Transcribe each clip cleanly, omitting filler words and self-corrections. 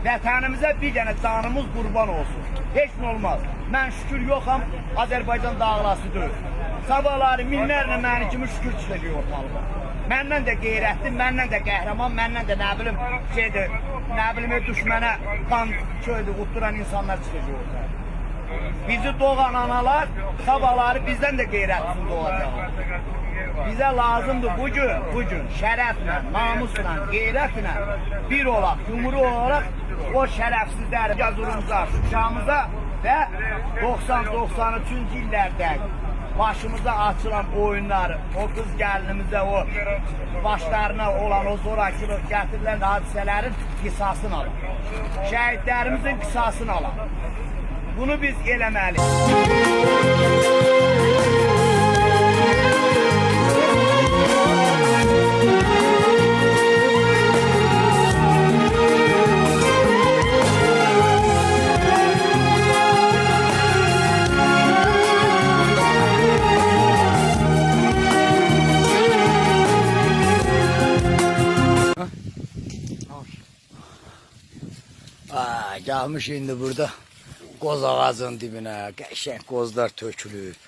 Vətənimizə bir dənə canımız qurban olsun. Heç nə olmaz. Mən şükür yoxam, Azərbaycan dağlası deyil. Sabahları minlərlə məni kimi şükür çıxacaq ortalığa. Məndən də qeyrətli, məndən də qəhrəman, məndən də nə bilim düşmənə qan çöydü, qutduran insanlar çıxacaq ortaya. Bizi doğan analar sabahları bizdən də qeyrətli doğacaqlar. Bizə lazımdır bugün şərəflə, namusla, qeyrətlə bir olaq, yumru olaraq o şərəfsizləri yazırımıza, Şuşamıza və 90-93-cü illərdə başımıza açılan oyunları, o qız gəlinimizə, o başlarına olan o zorakılıq gətirilən hadisələrin qisasını alaq. Şəhidlərimizin qisasını alaq. Bunu biz eləməliyik. Gelmiş indi burada qoz ağacının dibine, qəşəng qozlar tökülüb,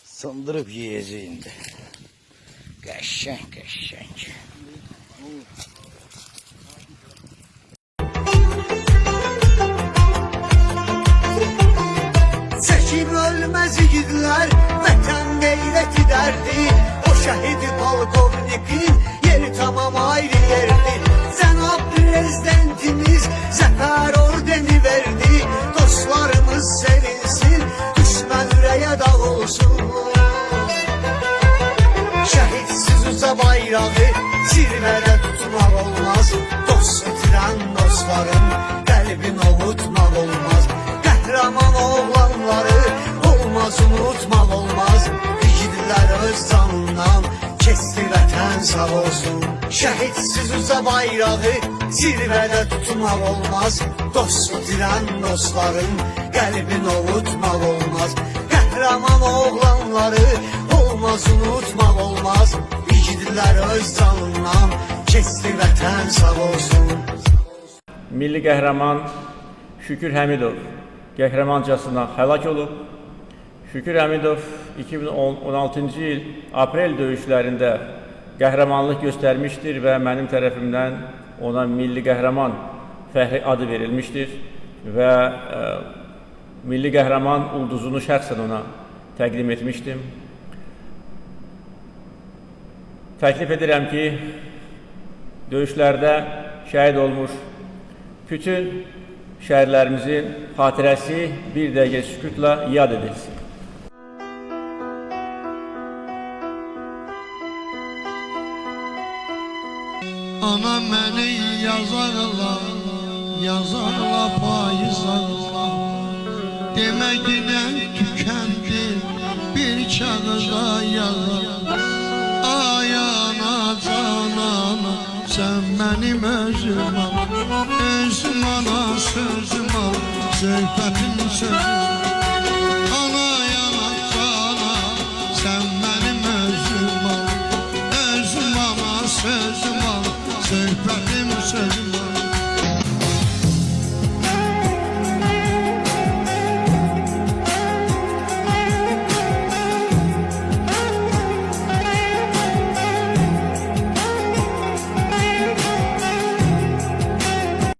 sındırıb yiyəcək indi. Qəşəng. Çəkib ölməz igidlər, vətən qeyrəti dərdi. O şəhidi polkovnikin yeri tamam ayrı yerdi. Cənab prezidentimiz zəfər ordeni verdi. Dostlarımız sevinsin, düşmən ürəyə dağılsın. Şəhitsiz uca bayrağı zirvədə tutmaq olmaz. Dost itirən dostların qəlbini ovutmaq olmaz. Qəhrəman oğlanları olmaz unutmaq olmaz. İgidlər öz canından kesti vətən sağ olsun. Şəhitsiz uca bayrağı zirvədə tutmaq olmaz. Dost itirən dostların qəlbini ovutmaq olmaz. Qəhrəman oğlanları olmaz unutmaq olmaz. İgidlər öz canından kesti vətən sağ olsun. Milli qəhrəman Şükür Həmidov qəhrəmancasına həlak olub. Şükür Həmidov 2016-cı il aprel döyüşlərində qəhrəmanlıq göstərmişdir və mənim tərəfimdən ona milli qəhrəman fəxri adı verilmişdir və milli qəhrəman ulduzunu şəxsən ona təqdim etmişdim. Təklif edirəm ki, döyüşlərdə şəhid olmuş bütün şəhərlərimizin xatirəsi bir dəqiqə sükutla yad edilsin. Ana məni yazarla payızarla. Deməginə tükəndi bir kağıza yazar. Ay ana canana, sən mənim özüm al. Özüm ana sözüm al, söhbətin sözüm. Ana yana cana, sən mənim özüm al. Özüm ana sözüm al, söhbətim sözüm.